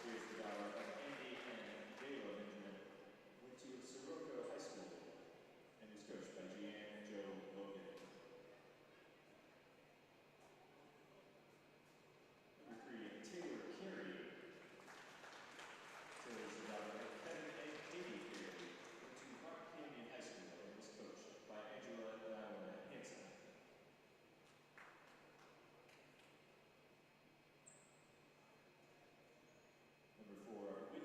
Here's the dollar of Andy and Gayla Benjamin. Went to Sirocco High School and was coached by Jeanne Joe Logan. Number 3, Taylor Carey. Taylor's the daughter of Kevin and Katie Carey. Went to Rock Canyon High School and was coached by Angela and Iona Hanson. Number 4,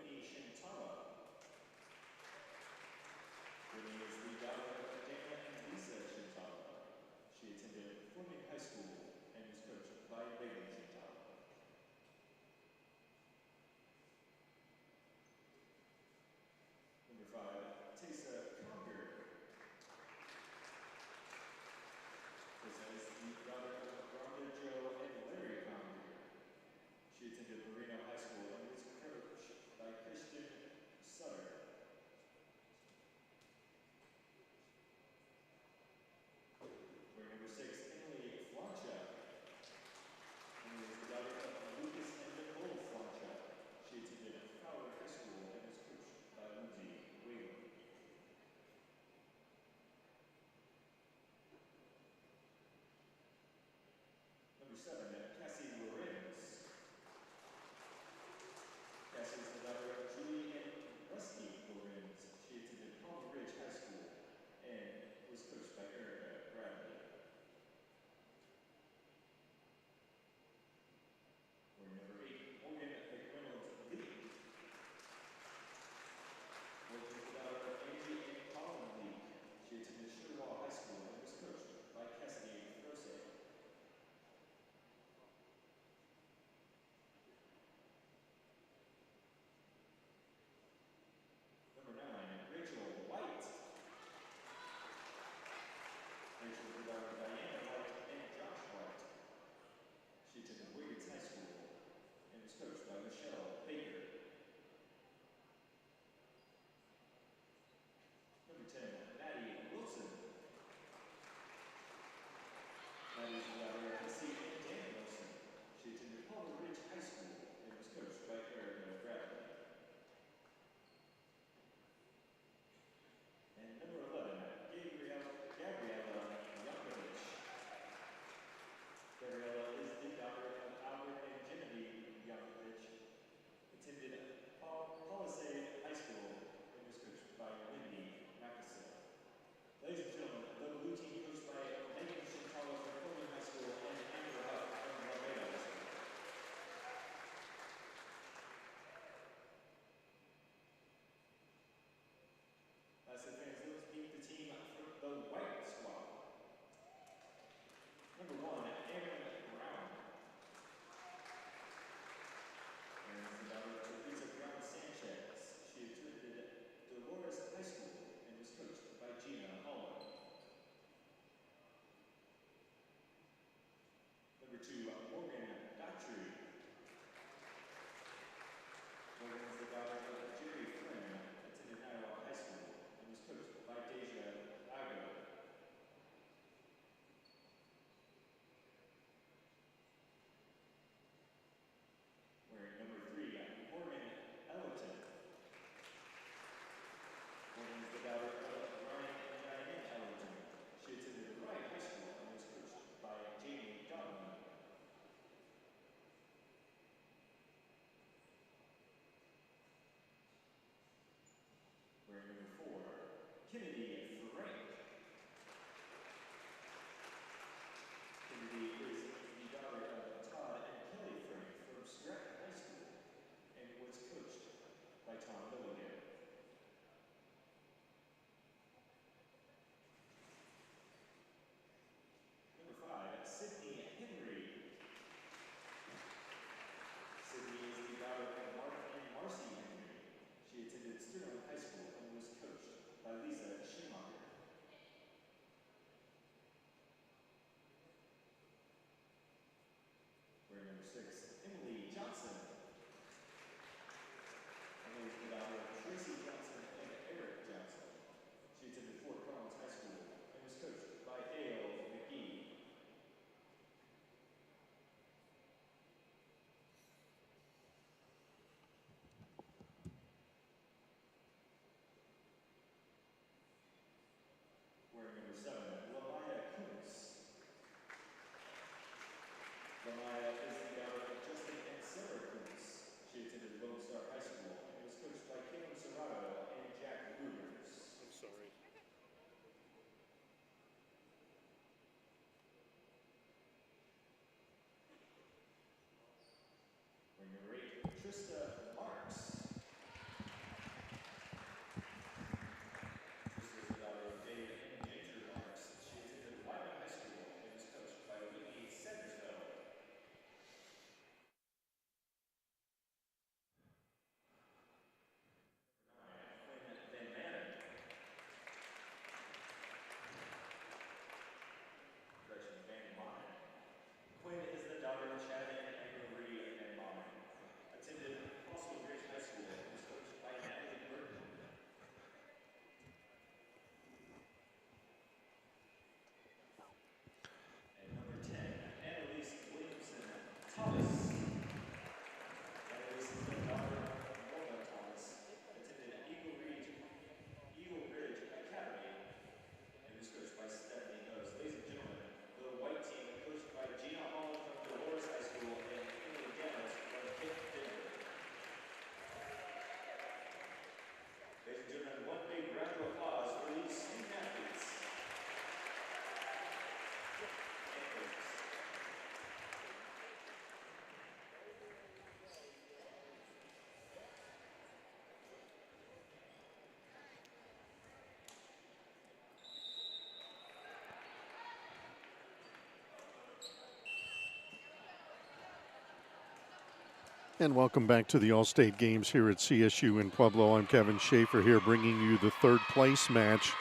And welcome back to the All-State Games here at CSU in Pueblo. I'm Kevin Schaefer here bringing you the third place match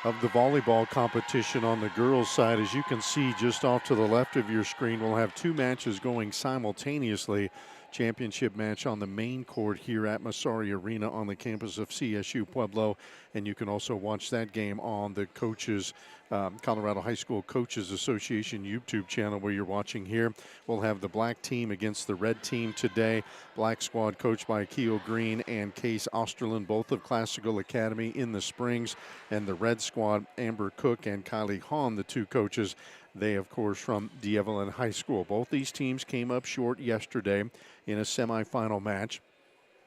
of the volleyball competition on the girls' side. As you can see just off to the left of your screen, we'll have two matches going simultaneously. Championship match on the main court here at Masari Arena on the campus of CSU Pueblo. And you can also watch that game on the Colorado High School Coaches Association YouTube channel where you're watching here. We'll have the black team against the red team today. Black squad coached by Keo Green and Case Osterlund, both of Classical Academy in the Springs. And the red squad, Amber Cook and Kylie Hahn, the two coaches. They, of course, from D'Evelyn High School. Both these teams came up short yesterday in a semifinal match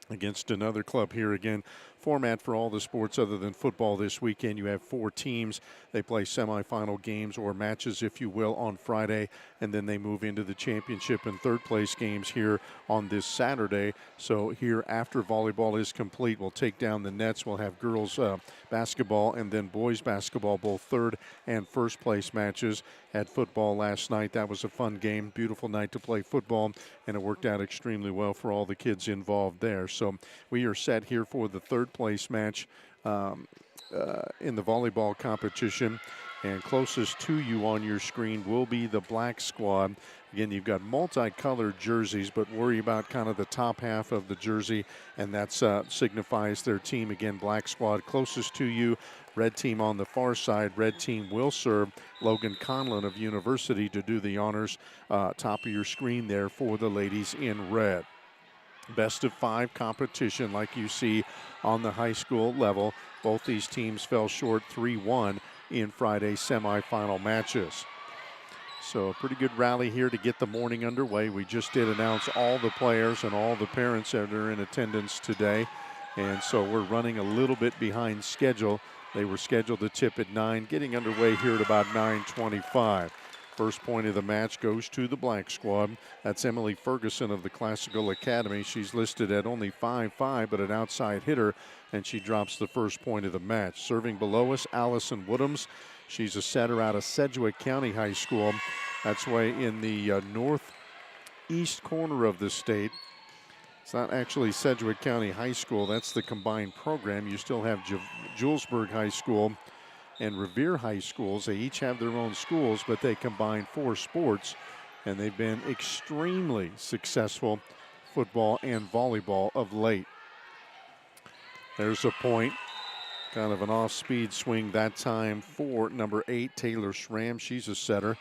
against another club here. Again, format for all the sports other than football this weekend. You have four teams. They play semifinal games or matches, if you will, on Friday, and then they move into the championship and third place games here on this Saturday. So here, after volleyball is complete, we'll take down the nets. We'll have girls basketball and then boys basketball, both third and first place matches. Had football last night. That was a fun game. Beautiful night to play football, and it worked out extremely well for all the kids involved there. So we are set here for the third place match in the volleyball competition. And closest to you on your screen will be the black squad. Again, you've got multicolored jerseys, but worry about kind of the top half of the jersey, and that signifies their team. Again, black squad closest to you. Red team on the far side. Red team will serve Logan Conlon of University to do the honors. Top of your screen there for the ladies in red. Best of five competition like you see on the high school level. Both these teams fell short 3-1 in Friday's semifinal matches. So a pretty good rally here to get the morning underway. We just did announce all the players and all the parents that are in attendance today. And so we're running a little bit behind schedule. They were scheduled to tip at 9, getting underway here at about 9:25. First point of the match goes to the black squad. That's Emily Ferguson of the Classical Academy. She's listed at only 5'5", but an outside hitter, and she drops the first point of the match. Serving below us, Allison Woodhams. She's a setter out of Sedgwick County High School. That's way in the northeast corner of the state. It's not actually Sedgwick County High School. That's the combined program. You still have Julesburg High School and Revere High Schools. They each have their own schools, but they combine four sports, and they've been extremely successful, football and volleyball of late. There's a point, kind of an off-speed swing that time for number 8, Taylor Sram. She's a setter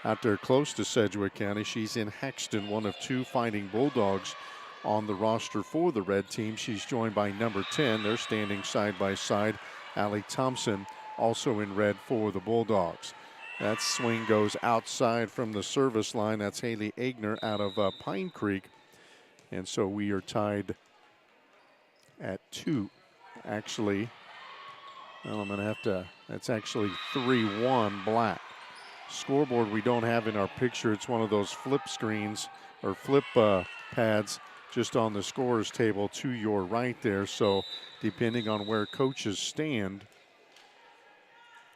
out there close to Sedgwick County. She's in Hexton, one of two Fighting Bulldogs on the roster for the red team. She's joined by number 10. They're standing side by side. Allie Thompson, also in red for the Bulldogs. That swing goes outside from the service line. That's Haley Agner out of Pine Creek. And so we are tied at 2. Actually, well, I'm going to have to, that's actually 3-1 black. Scoreboard we don't have in our picture. It's one of those flip screens or flip pads just on the scorer's table to your right there. So depending on where coaches stand,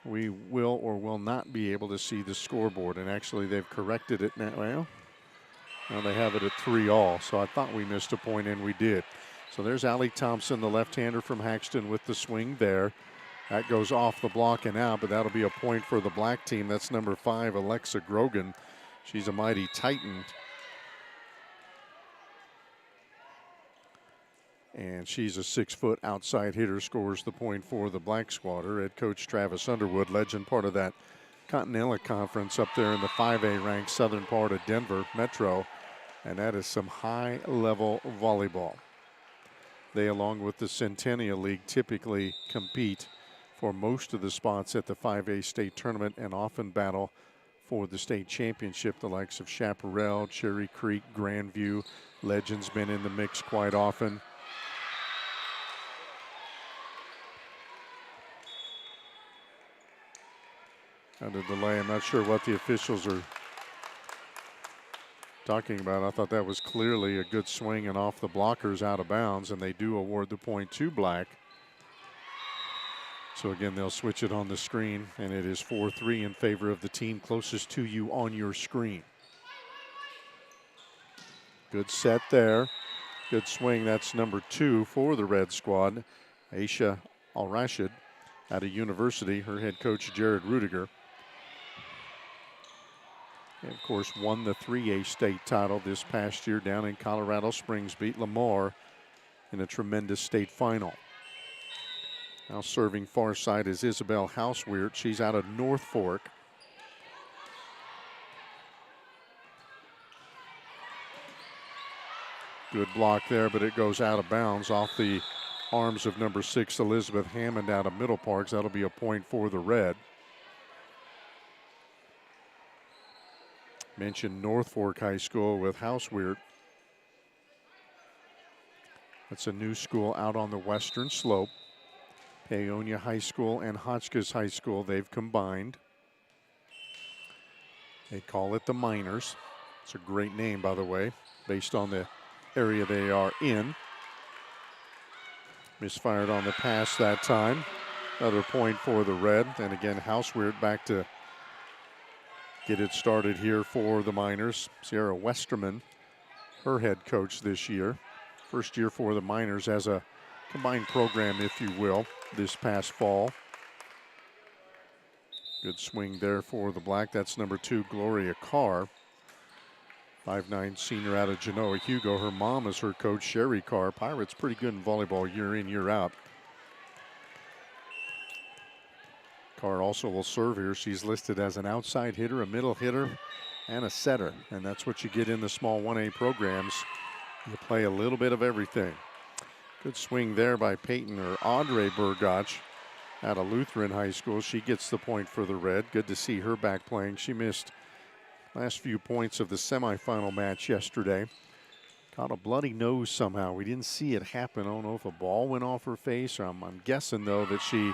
we will or will not be able to see the scoreboard. And actually they've corrected it now. Well, now they have it at 3-all. So I thought we missed a point, and we did. So there's Allie Thompson, the left-hander from Haxton, with the swing there. That goes off the block and out, but that'll be a point for the black team. That's number 5, Alexa Grogan. She's a mighty Titan. And she's a 6-foot outside hitter, scores the point for the black squad. Her head coach Travis Underwood, legend, part of that Continental Conference up there in the 5A ranked southern part of Denver Metro. And that is some high-level volleyball. They, along with the Centennial League, typically compete for most of the spots at the 5A state tournament and often battle for the state championship. The likes of Chaparral, Cherry Creek, Grandview, Legends been in the mix quite often. Under delay, I'm not sure what the officials are talking about. I thought that was clearly a good swing and off the blockers, out of bounds, and they do award the point to black. So again, they'll switch it on the screen, and it is 4-3 in favor of the team closest to you on your screen. Good set there. Good swing. That's number 2 for the Red Squad. Aisha Al-Rashid out of University. Her head coach, Jared Rudiger. And of course, won the 3A state title this past year down in Colorado Springs. Beat Lamar in a tremendous state final. Now serving far side is Isabel Houseweird. She's out of North Fork. Good block there, but it goes out of bounds off the arms of number 6, Elizabeth Hammond out of Middle Parks. That'll be a point for the Red. Mentioned North Fork High School with Houseweird. That's a new school out on the western slope. Paonia High School and Hotchkiss High School, they've combined. They call it the Miners. It's a great name, by the way, based on the area they are in. Misfired on the pass that time. Another point for the Red. And again, Houseweird back to get it started here for the Miners. Sierra Westerman, her head coach this year. First year for the Miners as a combined program, if you will, this past fall. Good swing there for the Black. That's number 2, Gloria Carr. 5'9" senior out of Genoa Hugo. Her mom is her coach, Sherry Carr. Pirates pretty good in volleyball year in, year out. Carr also will serve here. She's listed as an outside hitter, a middle hitter, and a setter. And that's what you get in the small 1A programs. You play a little bit of everything. Good swing there by Peyton or Audrey Burgach out of Lutheran High School. She gets the point for the Red. Good to see her back playing. She missed last few points of the semifinal match yesterday. Caught a bloody nose somehow. We didn't see it happen. I don't know if a ball went off her face, or I'm guessing, though, that she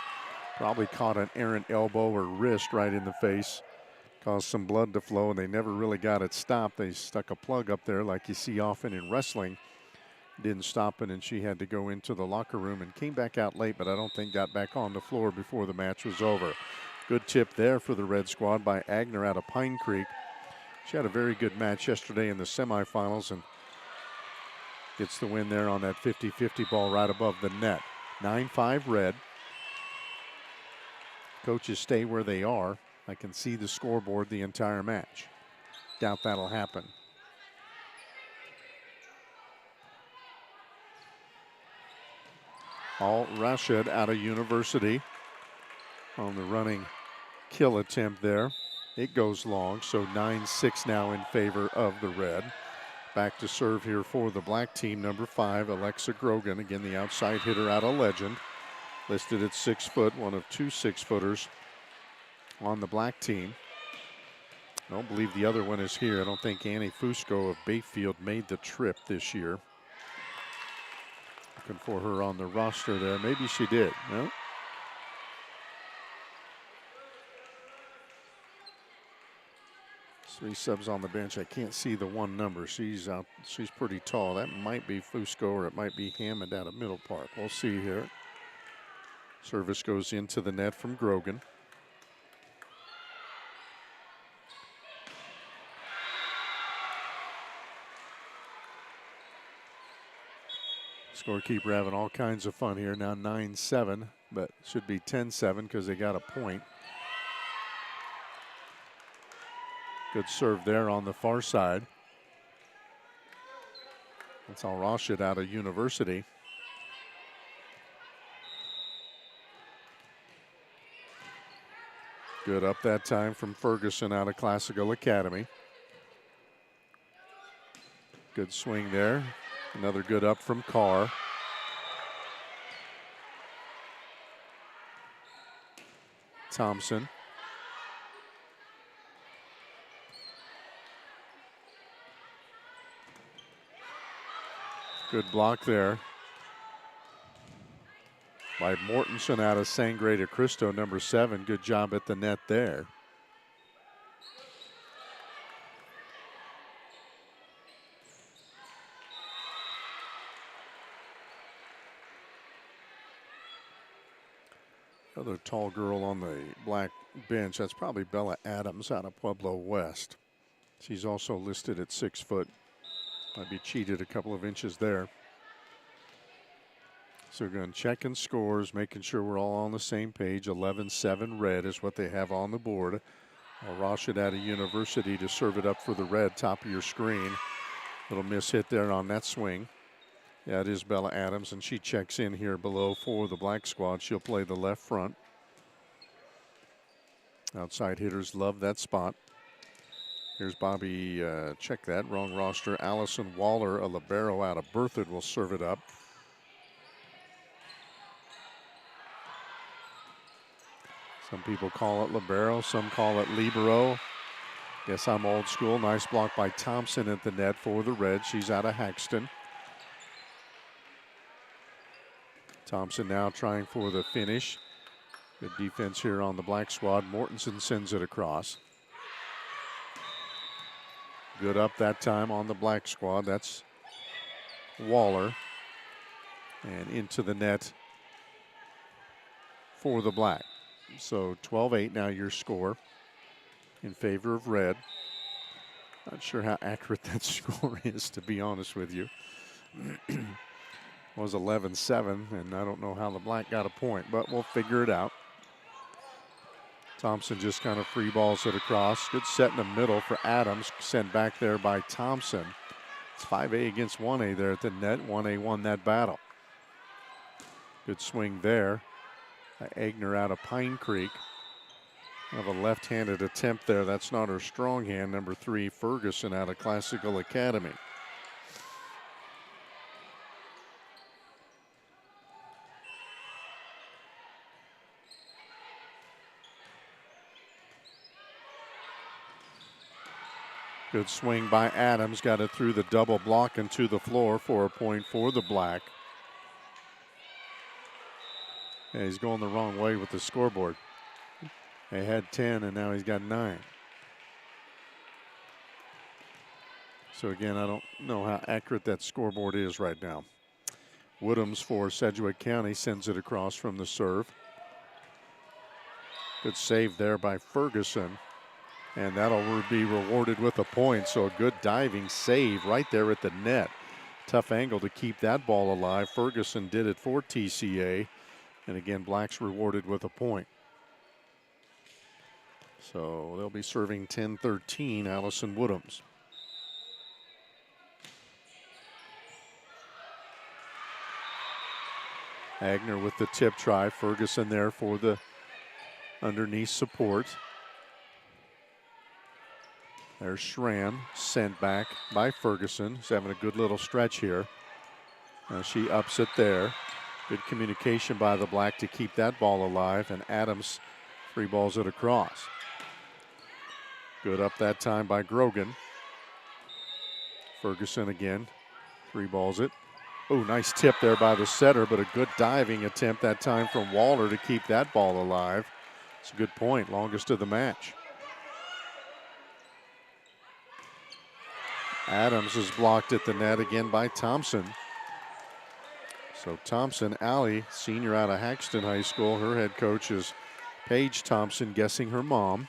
probably caught an errant elbow or wrist right in the face. Caused some blood to flow, and they never really got it stopped. They stuck a plug up there like you see often in wrestling. Didn't stop it, and she had to go into the locker room and came back out late, but I don't think got back on the floor before the match was over. Good tip there for the Red Squad by Agner out of Pine Creek. She had a very good match yesterday in the semifinals and gets the win there on that 50-50 ball right above the net. 9-5 Red. Coaches stay where they are. I can see the scoreboard the entire match. Doubt that'll happen. Al-Rashid out of University on the running kill attempt there. It goes long, so 9-6 now in favor of the Red. Back to serve here for the Black team, number 5, Alexa Grogan. Again, the outside hitter out of Legend. Listed at 6 foot, one of 2 6-footers on the Black team. I don't believe the other one is here. I don't think Annie Fusco of Bayfield made the trip this year. Looking for her on the roster there. Maybe she did. No? Three subs on the bench. I can't see the one number. She's out. She's pretty tall. That might be Fusco or it might be Hammond out of Middle Park. We'll see here. Service goes into the net from Grogan. Scorekeeper having all kinds of fun here. Now 9-7, but should be 10-7 because they got a point. Good serve there on the far side. That's Al-Rashid out of University. Good up that time from Ferguson out of Classical Academy. Good swing there. Another good up from Carr. Thompson. Good block there by Mortensen out of Sangre de Cristo, number 7. Good job at the net there. Another tall girl on the Black bench. That's probably Bella Adams out of Pueblo West. She's also listed at 6 foot. Might be cheated a couple of inches there. So we're going checking scores, making sure we're all on the same page. 11-7 red is what they have on the board. Rashid University to serve it up for the red, top of your screen. Little miss hit there on that swing. Yeah, it is Bella Adams, and she checks in here below for the black squad. She'll play the left front. Outside hitters love that spot. Here's Bobby, check that, wrong roster. Allison Waller, a libero out of Berthoud, will serve it up. Some people call it libero, some call it libero. Guess I'm old school. Nice block by Thompson at the net for the red. She's out of Haxton. Thompson now trying for the finish. Good defense here on the black squad. Mortensen sends it across. Good up that time on the black squad. That's Waller. And into the net for the black. So 12-8 now your score in favor of red. Not sure how accurate that score is, to be honest with you. Was 11-7, and I don't know how the black got a point, but we'll figure it out. Thompson just kind of free balls it across. Good set in the middle for Adams, sent back there by Thompson. It's 5A against 1A there at the net. 1A won that battle. Good swing there. Agner out of Pine Creek. Have a left-handed attempt there. That's not her strong hand. Number 3, Ferguson out of Classical Academy. Good swing by Adams. Got it through the double block and to the floor for a point for the black. Yeah, he's going the wrong way with the scoreboard. They had 10 and now he's got 9. So again, I don't know how accurate that scoreboard is right now. Woodhams for Sedgwick County sends it across from the serve. Good save there by Ferguson. And that'll be rewarded with a point. So a good diving save right there at the net. Tough angle to keep that ball alive. Ferguson did it for TCA. And again, Black's rewarded with a point. So they'll be serving 10-13, Allison Woodhams. Agner with the tip try. Ferguson there for the underneath support. There's Sram, sent back by Ferguson. He's having a good little stretch here. She ups it there. Good communication by the black to keep that ball alive, and Adams free balls it across. Good up that time by Grogan. Ferguson again, free balls it. Oh, nice tip there by the setter, but a good diving attempt that time from Waller to keep that ball alive. It's a good point, longest of the match. Adams is blocked at the net again by Thompson. So Thompson, Allie, senior out of Haxton High School. Her head coach is Paige Thompson, guessing her mom.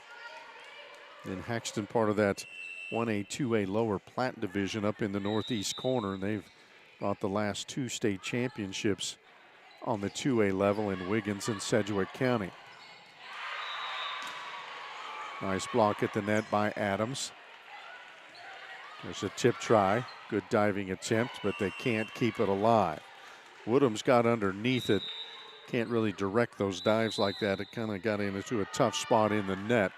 In Haxton, part of that 1A, 2A lower Platte division up in the northeast corner. And they've got the last 2 state championships on the 2A level in Wiggins and Sedgwick County. Nice block at the net by Adams. There's a tip try. Good diving attempt, but they can't keep it alive. Woodhams got underneath it. Can't really direct those dives like that. It kind of got into a tough spot in the net.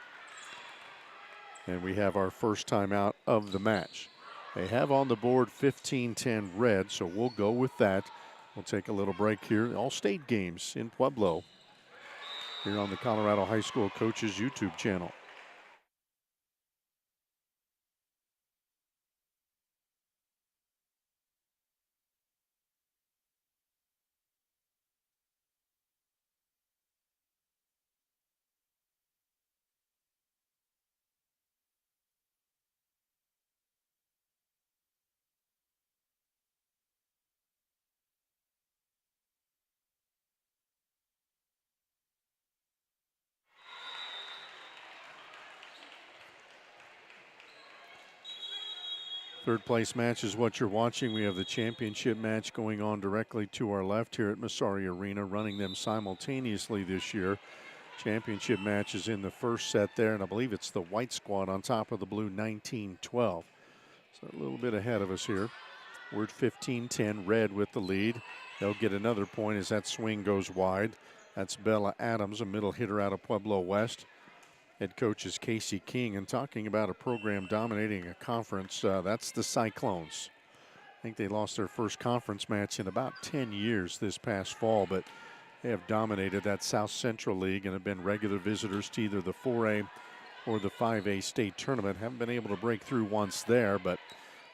And we have our first time out of the match. They have on the board 15-10 red, so we'll go with that. We'll take a little break here. All state games in Pueblo here on the Colorado High School Coaches YouTube channel. Third place match is what you're watching. We have the championship match going on directly to our left here at Masari Arena, running them simultaneously this year. Championship match is in the first set there, and I believe it's the white squad on top of the blue, 19-12. So a little bit ahead of us here. We're at 15-10, red with the lead. They'll get another point as that swing goes wide. That's Bella Adams, a middle hitter out of Pueblo West. Head coach is Casey King, and talking about a program dominating a conference, that's the Cyclones. I think they lost their first conference match in about 10 years this past fall, but they have dominated that South Central League and have been regular visitors to either the 4A or the 5A state tournament. Haven't been able to break through once there, but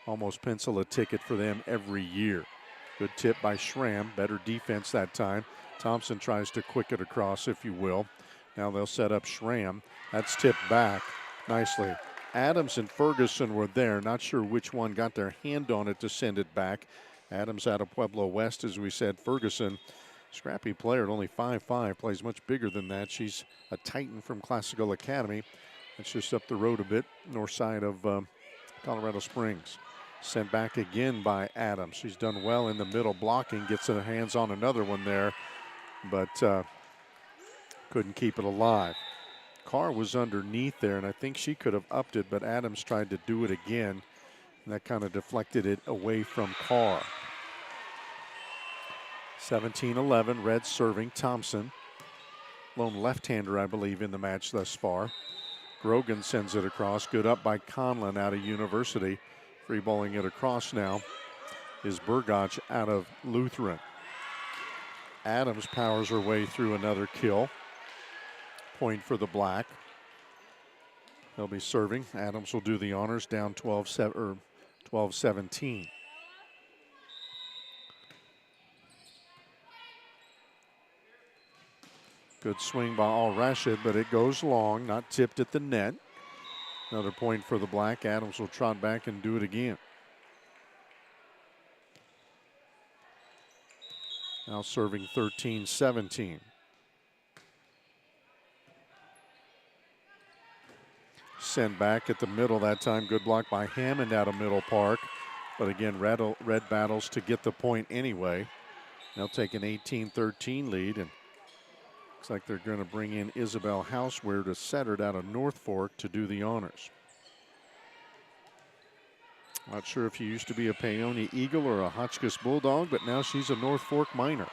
almost pencil a ticket for them every year. Good tip by Sram, better defense that time. Thompson tries to quick it across, if you will. Now they'll set up Sram. That's tipped back nicely. Adams and Ferguson were there. Not sure which one got their hand on it to send it back. Adams out of Pueblo West, as we said. Ferguson, scrappy player at only 5'5", plays much bigger than that. She's a Titan from Classical Academy. That's just up the road a bit, north side of Colorado Springs. Sent back again by Adams. She's done well in the middle blocking, gets her hands on another one there, but couldn't keep it alive. Carr was underneath there, and I think she could have upped it, but Adams tried to do it again, and that kind of deflected it away from Carr. 17-11, red serving. Thompson, lone left-hander, I believe, in the match thus far. Grogan sends it across. Good up by Conlon out of University. Free balling it across now is Burgach out of Lutheran. Adams powers her way through another kill. Point for the black. They'll be serving. Adams will do the honors, down 12-17. Good swing by Al Rashid, but it goes long, not tipped at the net. Another point for the black. Adams will trot back and do it again. Now serving 13-17. Send back at the middle that time. Good block by Hammond out of Middle Park. But again, red battles to get the point anyway. They'll take an 18-13 lead, and looks like they're going to bring in Isabel Houseware to set her out of North Fork to do the honors. Not sure if she used to be a Paoni Eagle or a Hotchkiss Bulldog, but now she's a North Fork Minor.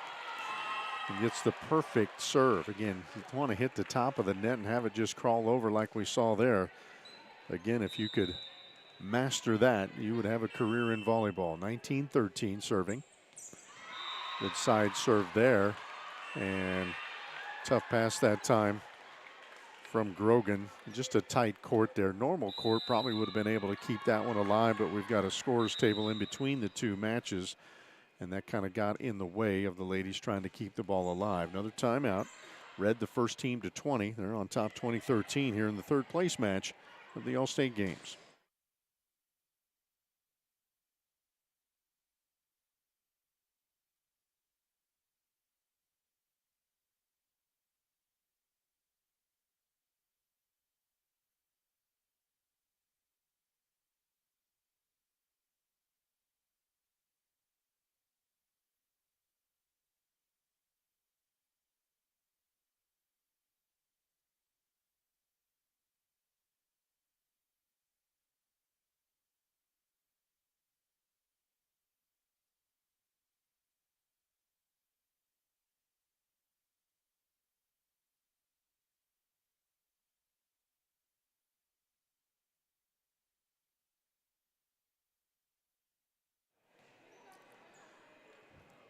And gets the perfect serve. Again, you want to hit the top of the net and have it just crawl over like we saw there. Again, if you could master that, you would have a career in volleyball. 19-13 serving. Good side serve there. And tough pass that time from Grogan. Just a tight court there. Normal court probably would have been able to keep that one alive, but we've got a scores table in between the two matches, and that kind of got in the way of the ladies trying to keep the ball alive. Another timeout. Red the first team to 20. They're on top 20-13 here in the third place match of the All-State Games.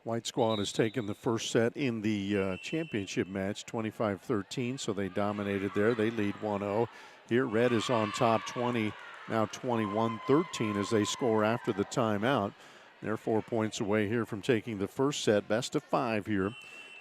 White squad has taken the first set in the championship match, 25-13, so they dominated there. They lead 1-0. Here, red is on top 20, now 21-13 as they score after the timeout. They're 4 points away here from taking the first set. Best of 5 here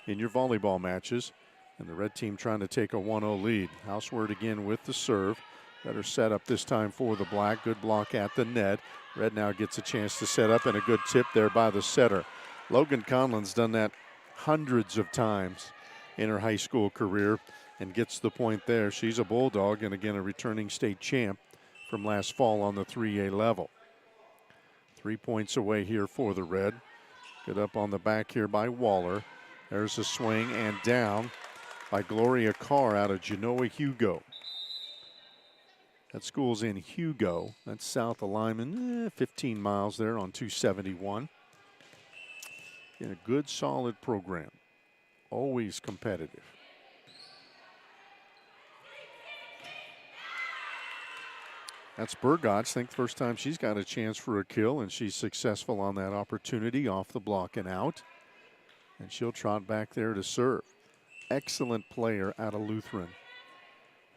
in your volleyball matches. And the red team trying to take a 1-0 lead. Houseward again with the serve. Better set up this time for the black. Good block at the net. Red now gets a chance to set up, and a good tip there by the setter. Logan Conlon's done that hundreds of times in her high school career and gets the point there. She's a Bulldog and, again, a returning state champ from last fall on the 3A level. 3 points away here for the Red. Good up on the back here by Waller. There's a swing and down by Gloria Carr out of Genoa Hugo. That school's in Hugo. That's south of Lyman, 15 miles there on 271. In a good, solid program. Always competitive. That's Burgott's. I think first time she's got a chance for a kill, and she's successful on that opportunity off the block and out. And she'll trot back there to serve. Excellent player out of Lutheran.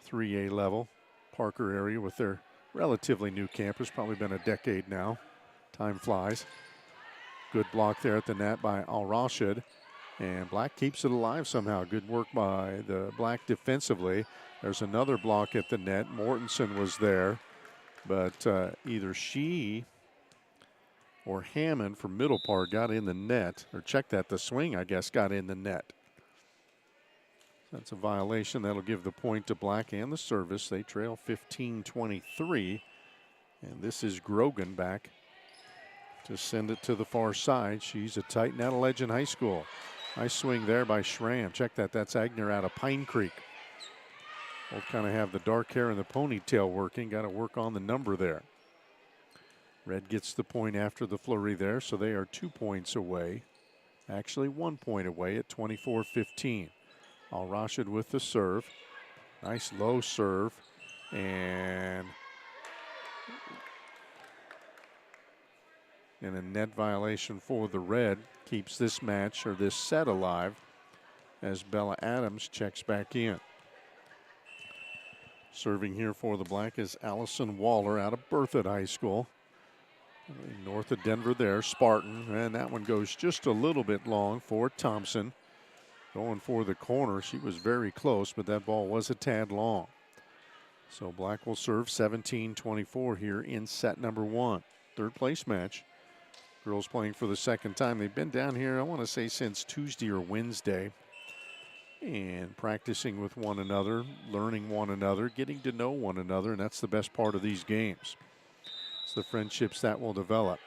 3A level. Parker area with their relatively new campus. Probably been a decade now. Time flies. Good block there at the net by Al-Rashid. And Black keeps it alive somehow. Good work by the Black defensively. There's another block at the net. Mortensen was there. But either she or Hammond from Middle Park got in the net. Or check that, the swing, I guess, got in the net. That's a violation. That'll give the point to Black and the service. They trail 15-23. And this is Grogan back to send it to the far side. She's a Titan out of Legend High School. Nice swing there by Sram. Check that. That's Agner out of Pine Creek. Both kind of have the dark hair and the ponytail working. Got to work on the number there. Red gets the point after the flurry there, so they are 2 points away. Actually 1 point away at 24-15. Al-Rashid with the serve. Nice low serve. And a net violation for the Red. Keeps this match or this set alive as Bella Adams checks back in. Serving here for the Black is Allison Waller out of Berthoud High School. North of Denver there, Spartan. And that one goes just a little bit long for Thompson. Going for the corner. She was very close, but that ball was a tad long. So Black will serve 17-24 here in set number 1. Third place match. Girls playing for the second time. They've been down here, I want to say, since Tuesday or Wednesday. And practicing with one another, learning one another, getting to know one another, and that's the best part of these games. It's the friendships that will develop.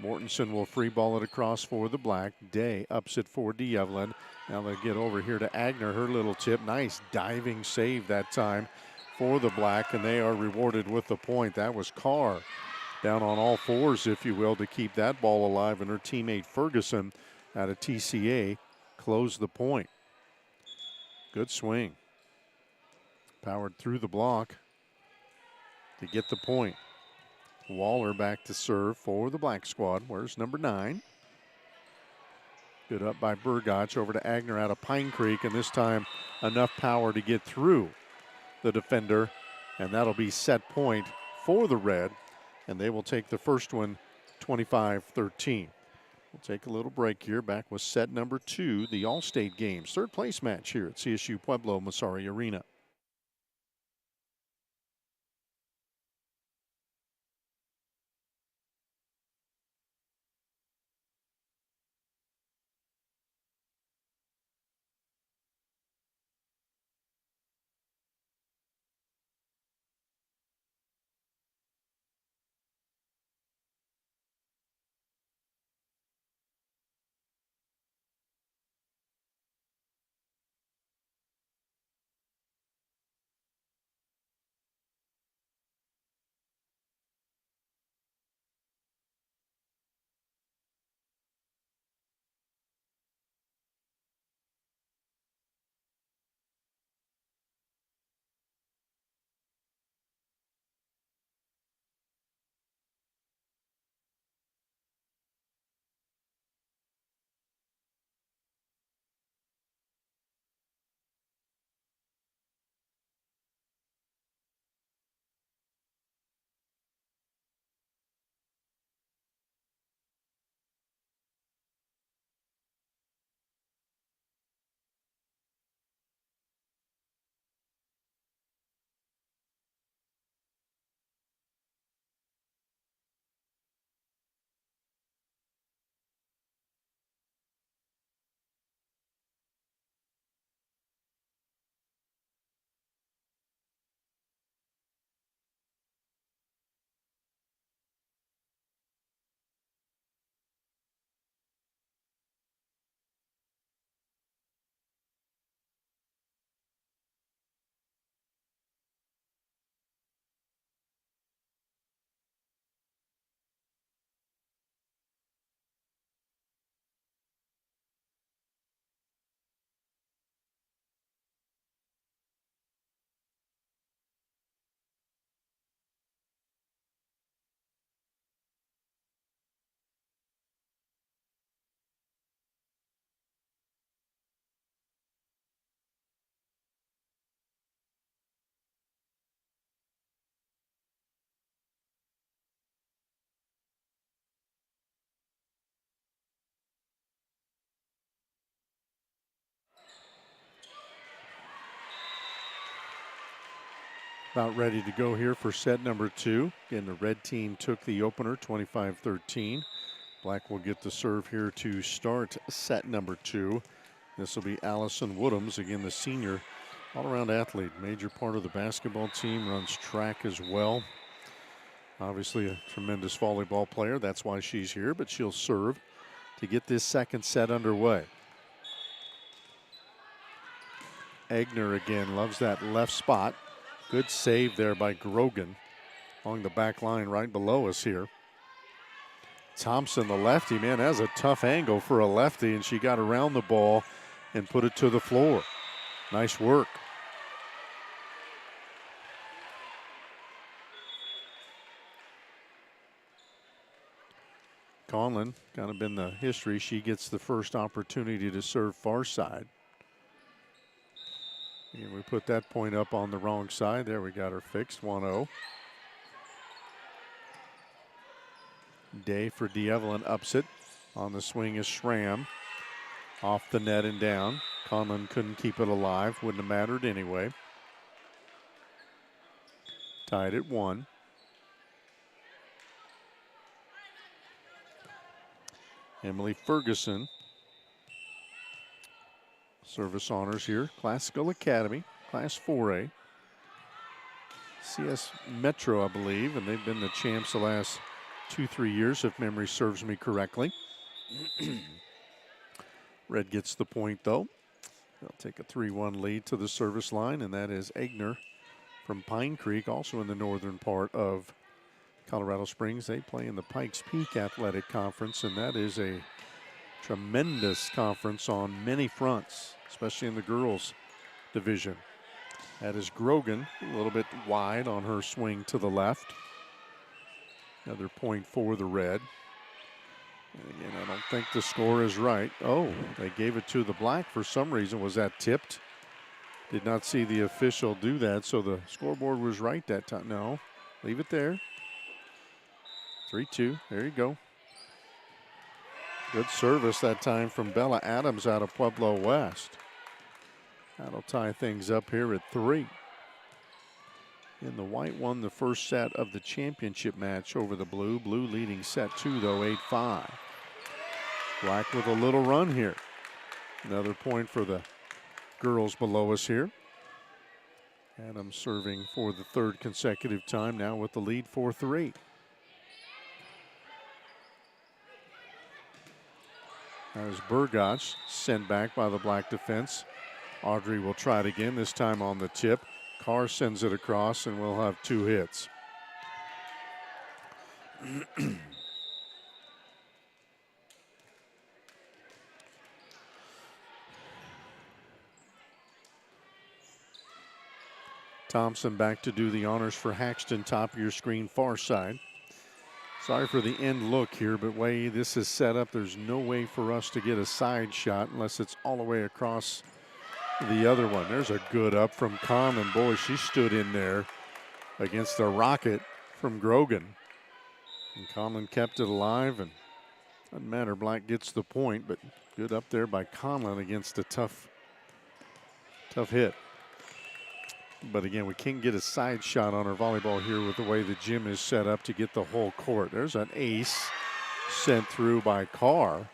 Mortensen will free ball it across for the Black. Day ups it for D'Evelyn. Now they get over here to Agner, her little tip. Nice diving save that time for the Black, and they are rewarded with the point. That was Carr down on all fours, if you will, to keep that ball alive, and her teammate Ferguson out of TCA closed the point. Good swing. Powered through the block to get the point. Waller back to serve for the Black squad. Where's number 9? Good up by Burgotch over to Agner out of Pine Creek, and this time enough power to get through the defender, and that'll be set point for the Red, and they will take the first one 25-13. We'll take a little break here. Back with set number 2, the All-State Games. Third place match here at CSU Pueblo Masari Arena. About ready to go here for set number 2. Again, the red team took the opener, 25-13. Black will get the serve here to start set number 2. This will be Allison Woodhams, again the senior all-around athlete, major part of the basketball team, runs track as well. Obviously a tremendous volleyball player, that's why she's here, but she'll serve to get this second set underway. Egner again loves that left spot. Good save there by Grogan along the back line right below us here. Thompson, the lefty, man, that's a tough angle for a lefty, and she got around the ball and put it to the floor. Nice work. Conlon, kind of been the history. She gets the first opportunity to serve far side. And we put that point up on the wrong side. There, we got her fixed, 1-0. Day for D'Evelyn ups it. On the swing is Sram. Off the net and down. Conlon couldn't keep it alive. Wouldn't have mattered anyway. Tied at 1. Emily Ferguson. Service honors here. Classical Academy, Class 4A. CS Metro, I believe, and they've been the champs the last 2-3 years, if memory serves me correctly. Red gets the point, though. They'll take a 3-1 lead to the service line, and that is Egner from Pine Creek, also in the northern part of Colorado Springs. They play in the Pikes Peak Athletic Conference, and that is a tremendous conference on many fronts, especially in the girls division. That is Grogan, a little bit wide on her swing to the left. Another point for the red. And again, I don't think the score is right. Oh, they gave it to the black for some reason. Was that tipped? Did not see the official do that, so the scoreboard was right that time. No, leave it there. 3-2, there you go. Good service that time from Bella Adams out of Pueblo West. That'll tie things up here at 3. And the white won the first set of the championship match over the blue. Blue leading set 2, though, 8-5. Black with a little run here. Another point for the girls below us here. Adams serving for the 3rd consecutive time now with the lead 4-3. As Burgach sent back by the black defense. Audrey will try it again, this time on the tip. Carr sends it across, and we'll have 2 hits. Thompson back to do the honors for Haxton, top of your screen, far side. Sorry for the end look here, but way this is set up, there's no way for us to get a side shot unless it's all the way across the other one. There's a good up from Conlon. Boy, she stood in there against a rocket from Grogan. And Conlon kept it alive, and doesn't matter, black gets the point, but good up there by Conlon against a tough hit. But again, we can't get a side shot on our volleyball here with the way the gym is set up to get the whole court. There's an ace sent through by Carr.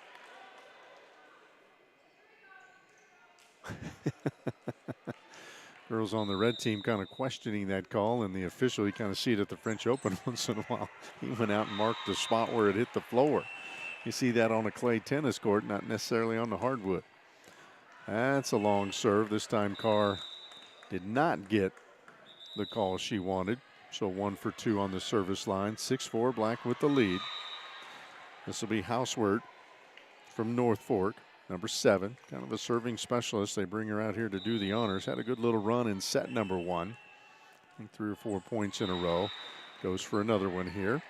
Girls on the red team kind of questioning that call, and the official, you kind of see it at the French Open once in a while. He went out and marked the spot where it hit the floor. You see that on a clay tennis court, not necessarily on the hardwood. That's a long serve. This time Carr did not get the call she wanted. So 1 for 2 on the service line. 6-4, black with the lead. This will be Houseward from North Fork, number 7. Kind of a serving specialist. They bring her out here to do the honors. Had a good little run in set number 1. I think 3 or 4 points in a row. Goes for another one here.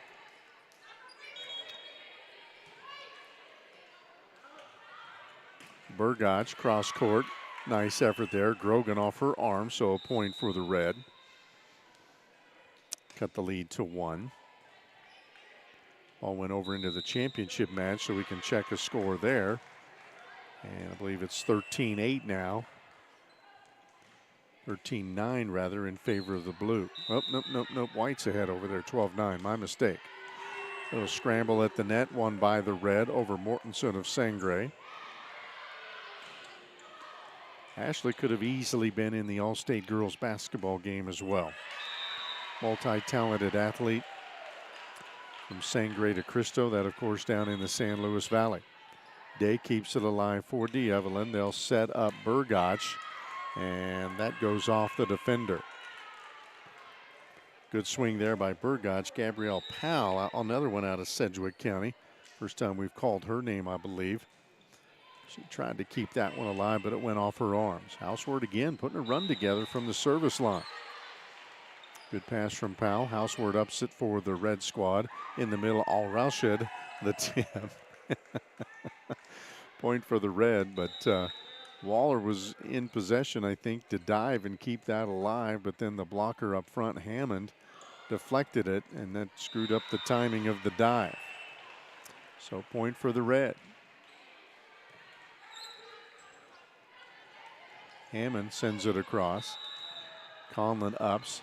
Burgach cross court. Nice effort there. Grogan off her arm, so a point for the red. Cut the lead to 1. Ball went over into the championship match, so we can check a score there. And I believe it's 13-8 now. 13-9 rather, in favor of the blue. Oh, nope. White's ahead over there, 12-9. My mistake. Little scramble at the net, won by the red over Mortensen of Sangre. Ashley could have easily been in the All-State girls basketball game as well. Multi-talented athlete from Sangre to Cristo, that of course down in the San Luis Valley. Day keeps it alive for D'Evelyn. They'll set up Burgach, and that goes off the defender. Good swing there by Burgach. Gabrielle Powell, another one out of Sedgwick County. First time we've called her name, I believe. She tried to keep that one alive, but it went off her arms. Houseward again putting a run together from the service line. Good pass from Powell. Houseward ups it for the red squad. In the middle, Al-Rashid, the tip. Point for the red, but Waller was in possession, I think, to dive and keep that alive, but then the blocker up front, Hammond, deflected it, and that screwed up the timing of the dive. So point for the red. Hammond sends it across. Conlon ups.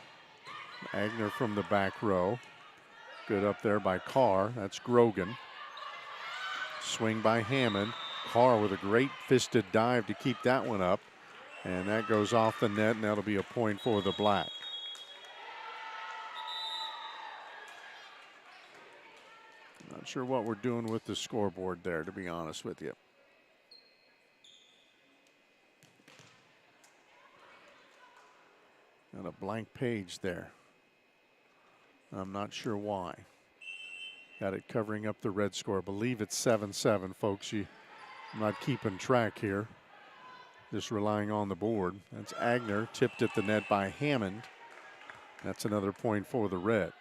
Agner from the back row. Good up there by Carr. That's Grogan. Swing by Hammond. Carr with a great fisted dive to keep that one up. And that goes off the net, and that'll be a point for the Black. Not sure what we're doing with the scoreboard there, to be honest with you. Got a blank page there. I'm not sure why. Got it covering up the red score. I believe it's 7-7, folks. I'm not keeping track here. Just relying on the board. That's Agner, tipped at the net by Hammond. That's another point for the red.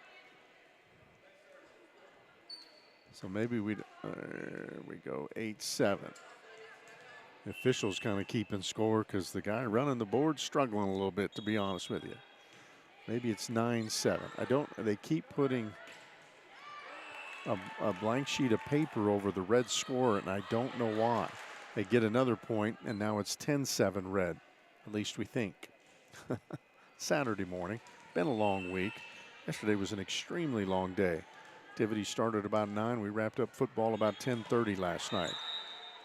So maybe there we go, 8-7. The officials kind of keeping score because the guy running the board struggling a little bit, to be honest with you. Maybe it's 9-7. They keep putting a blank sheet of paper over the red score, and I don't know why. They get another point, and now it's 10-7 red, at least we think. Saturday morning, been a long week. Yesterday was an extremely long day. Activity started about 9. We wrapped up football about 10:30 last night.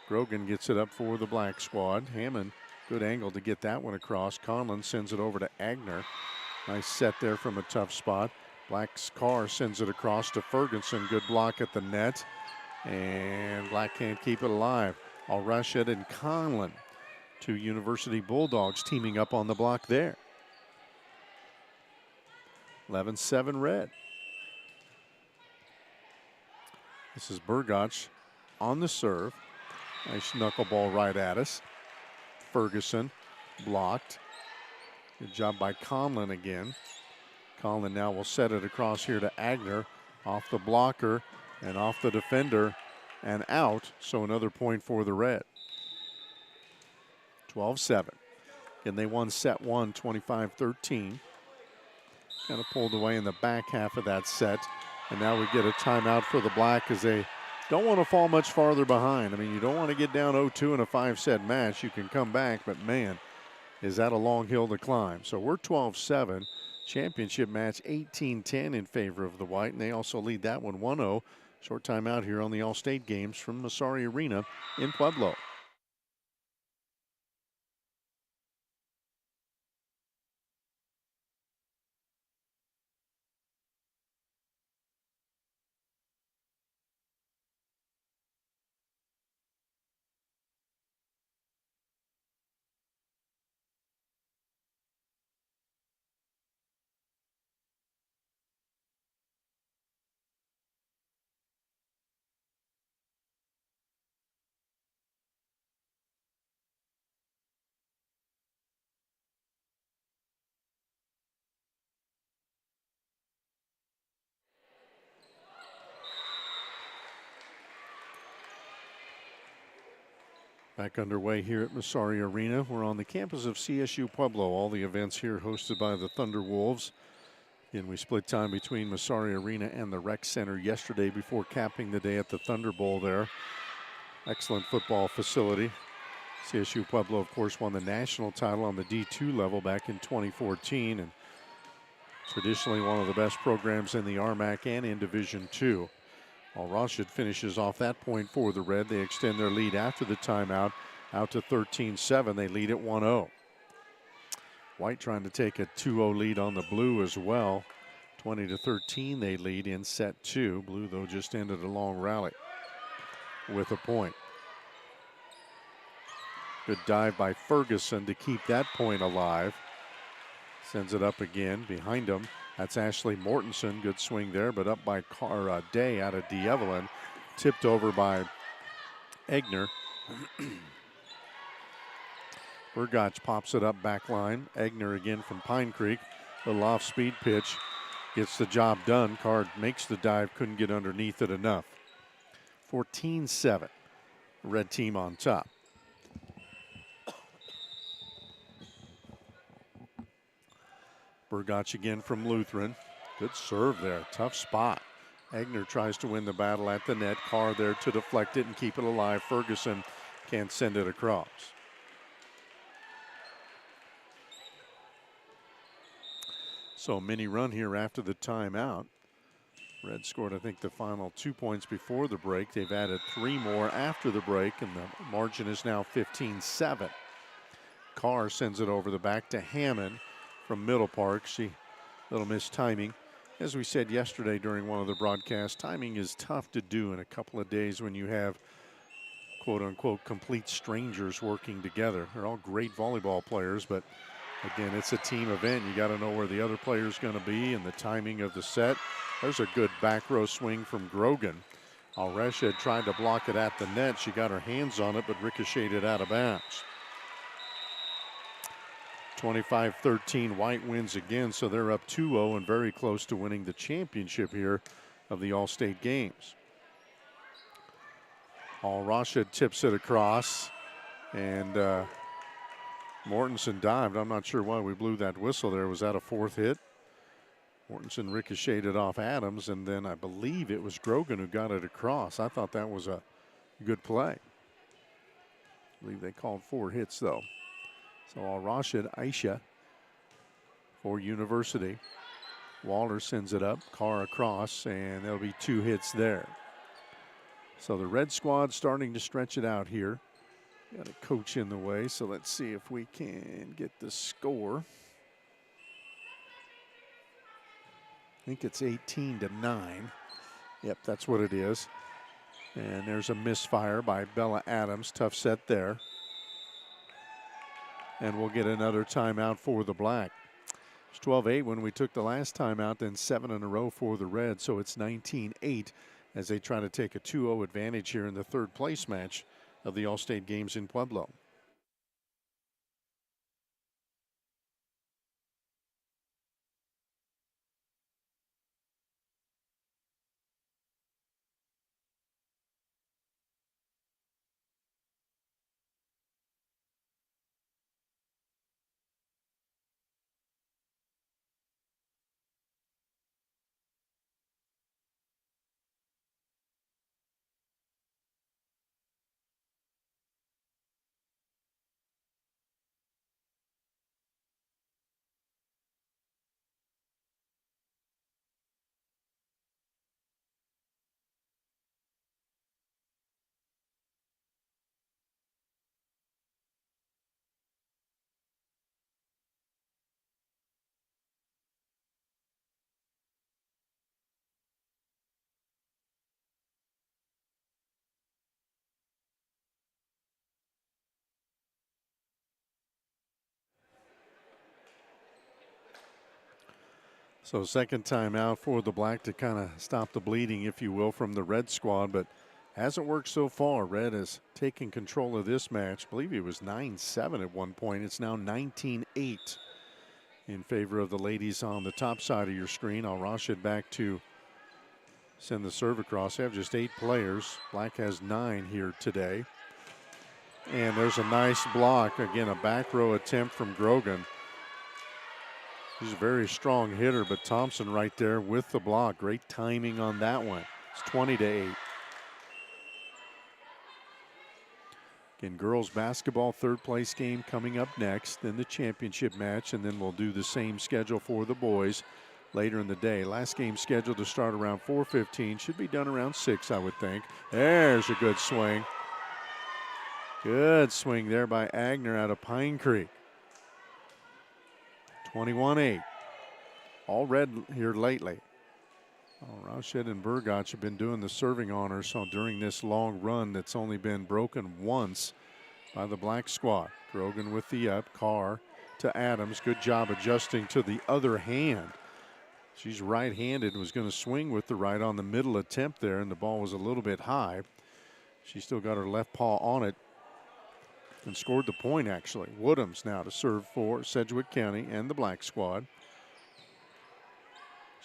Grogan gets it up for the Black squad. Hammond, good angle to get that one across. Conlon sends it over to Agner. Nice set there from a tough spot. Black's Carr sends it across to Ferguson. Good block at the net. And Black can't keep it alive. Al-Rashid and Conlon, two University Bulldogs teaming up on the block there. 11-7 red. This is Burgach on the serve. Nice knuckleball right at us. Ferguson blocked. Good job by Conlon again. Conlon now will set it across here to Agner. Off the blocker and off the defender and out. So another point for the red. 12-7. And they won set one, 25-13. Kind of pulled away in the back half of that set. And now we get a timeout for the Black as they don't want to fall much farther behind. I mean, you don't want to get down 0-2 in a 5-set match. You can come back, but man, is that a long hill to climb. So we're 12-7. Championship match 18-10 in favor of the White, and they also lead that one 1-0. Short timeout here on the All-State Games from Masari Arena in Pueblo. Back underway here at Masari Arena. We're on the campus of CSU Pueblo. All the events here hosted by the Thunder Wolves. And we split time between Masari Arena and the Rec Center yesterday before capping the day at the Thunder Bowl there. Excellent football facility. CSU Pueblo, of course, won the national title on the D2 level back in 2014, and traditionally one of the best programs in the RMAC and in Division II. Al-Rashid finishes off that point for the Red. They extend their lead after the timeout out to 13-7. They lead at 1-0. White trying to take a 2-0 lead on the Blue as well. 20-13 they lead in set 2. Blue, though, just ended a long rally with a point. Good dive by Ferguson to keep that point alive. Sends it up again behind him. That's Ashley Mortensen. Good swing there, but up by Day out of D'Evelyn. Tipped over by Egner. Burgach pops it up back line. Egner again from Pine Creek. Little off-speed pitch. Gets the job done. Carr makes the dive. Couldn't get underneath it enough. 14-7. Red team on top. Burgach again from Lutheran. Good serve there. Tough spot. Egner tries to win the battle at the net. Carr there to deflect it and keep it alive. Ferguson can't send it across. So a mini run here after the timeout. Red scored, I think, the final 2 points before the break. They've added 3 more after the break, and the margin is now 15-7. Carr sends it over the back to Hammond from Middle Park. She, little missed timing. As we said yesterday during one of the broadcasts, timing is tough to do in a couple of days when you have quote-unquote complete strangers working together. They're all great volleyball players, but again, it's a team event. You got to know where the other player's going to be and the timing of the set. There's a good back row swing from Grogan. Al-Rashid tried to block it at the net. She got her hands on it, but ricocheted out of bounds. 25-13, White wins again, so they're up 2-0 and very close to winning the championship here of the All-State Games. Al-Rashid tips it across, and Mortensen dived. I'm not sure why we blew that whistle there. Was that a 4th hit? Mortensen ricocheted off Adams, and then I believe it was Grogan who got it across. I thought that was a good play. I believe they called 4 hits, though. So Al-Rashid, Aisha for University. Waller sends it up, Carr across, and there'll be 2 hits there. So the Red squad starting to stretch it out here. Got a coach in the way, so let's see if we can get the score. I think it's 18-9. Yep, that's what it is. And there's a misfire by Bella Adams. Tough set there. And we'll get another timeout for the Black. It's 12-8 when we took the last timeout, then 7 in a row for the Red. So it's 19-8 as they try to take a 2-0 advantage here in the 3rd place match of the All-State Games in Pueblo. So 2nd time out for the Black to kind of stop the bleeding, if you will, from the Red squad, but hasn't worked so far. Red has taken control of this match. I believe it was 9-7 at one point. It's now 19-8 in favor of the ladies on the top side of your screen. Al-Rashid back to send the serve across. They have just 8 players. Black has 9 here today. And there's a nice block. Again, a back row attempt from Grogan. He's a very strong hitter, but Thompson right there with the block. Great timing on that one. It's 20-8. Again, girls basketball third place game coming up next, then the championship match, and then we'll do the same schedule for the boys later in the day. Last game scheduled to start around 4:15. Should be done around 6, I would think. There's a good swing. Good swing there by Agner out of Pine Creek. 21-8. All red here lately. Oh, Rauschett and Burgach have been doing the serving honors so during this long run that's only been broken once by the black squad. Grogan with the up. Carr to Adams. Good job adjusting to the other hand. She's right-handed, was going to swing with the right on the middle attempt there, and the ball was a little bit high. She still got her left paw on it and scored the point, actually. Woodhams now to serve for Sedgwick County and the black squad.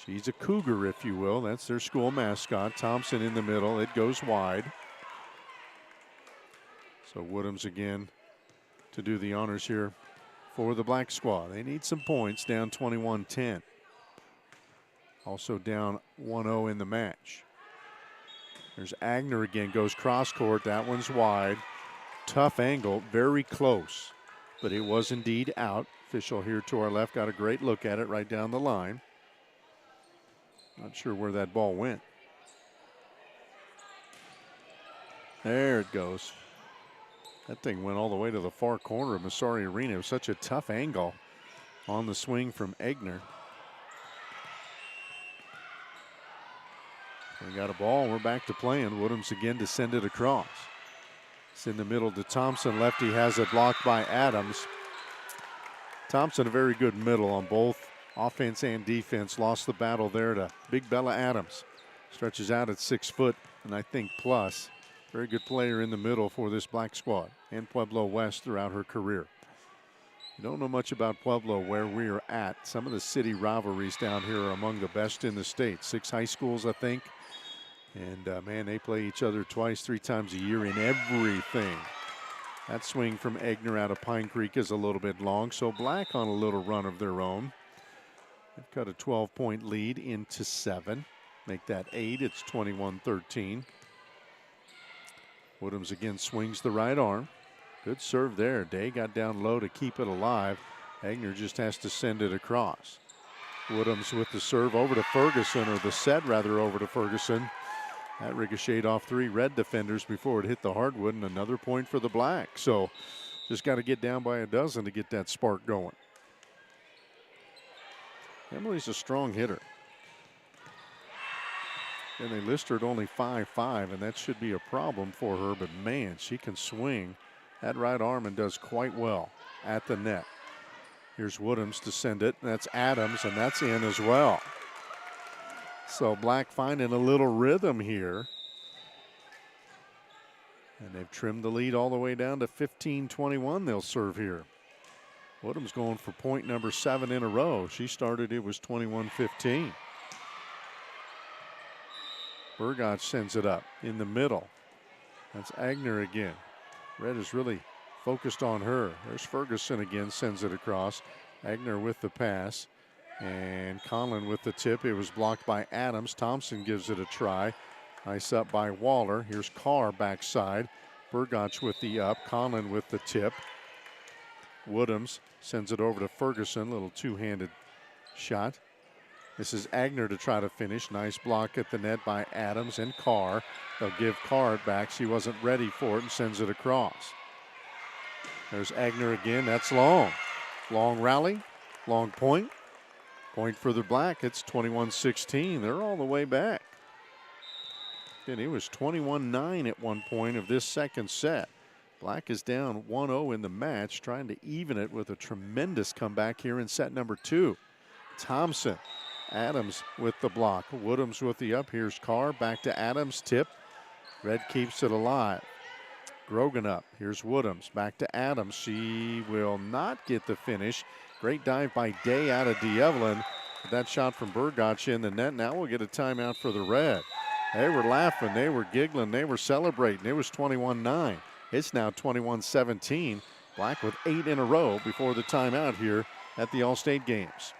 She's a Cougar, if you will. That's their school mascot. Thompson in the middle. It goes wide. So Woodhams again to do the honors here for the black squad. They need some points, down 21-10. Also down 1-0 in the match. There's Agner again, goes cross court. That one's wide. Tough angle, very close, but it was indeed out. Official here to our left got a great look at it right down the line. Not sure where that ball went. There it goes. That thing went all the way to the far corner of Massari Arena. It was such a tough angle on the swing from Egner. We got a ball. We're back to playing. Woodhams again to send it across. It's in the middle to Thompson. Lefty has it blocked by Adams. Thompson, a very good middle on both offense and defense. Lost the battle there to Big Bella Adams. Stretches out at 6 foot, and I think plus. Very good player in the middle for this black squad and Pueblo West throughout her career. You don't know much about Pueblo where we're at. Some of the city rivalries down here are among the best in the state. 6 high schools, I think. And man, they play each other twice, 3 times a year in everything. That swing from Egner out of Pine Creek is a little bit long, so Black on a little run of their own. They've cut a 12-point lead into 7. Make that 8. It's 21-13. Woodhams again swings the right arm. Good serve there. Day got down low to keep it alive. Egner just has to send it across. Woodhams with the serve over to Ferguson, or the set rather over to Ferguson. That ricocheted off 3 red defenders before it hit the hardwood, and another point for the black. So just got to get down by a dozen to get that spark going. Emily's a strong hitter. And they list her at only 5'5", and that should be a problem for her. But man, she can swing that right arm and does quite well at the net. Here's Woodhams to send it. That's Adams, and that's in as well. So Black finding a little rhythm here. And they've trimmed the lead all the way down to 15-21. They'll serve here. Woodhams going for point number 7 in a row. She started, it was 21-15. Burgach sends it up in the middle. That's Agner again. Red is really focused on her. There's Ferguson again, sends it across. Agner with the pass. And Conlon with the tip. It was blocked by Adams. Thompson gives it a try. Nice up by Waller. Here's Carr backside. Burgach with the up. Conlon with the tip. Woodhams sends it over to Ferguson. Little two-handed shot. This is Agner to try to finish. Nice block at the net by Adams and Carr. They'll give Carr it back. She wasn't ready for it and sends it across. There's Agner again. That's long. Long rally. Long point. Point for the Black. It's 21-16. They're all the way back. And it was 21-9 at one point of this second set. Black is down 1-0 in the match, trying to even it with a tremendous comeback here in set number 2. Thompson. Adams with the block. Woodhams with the up. Here's Carr. Back to Adams. Tip. Red keeps it alive. Grogan up. Here's Woodhams. Back to Adams. She will not get the finish. Great dive by Day out of D'Evelyn. That shot from Burgach in the net. Now we'll get a timeout for the Red. They were laughing. They were giggling. They were celebrating. It was 21-9. It's now 21-17. Black with 8 in a row before the timeout here at the All-State Games.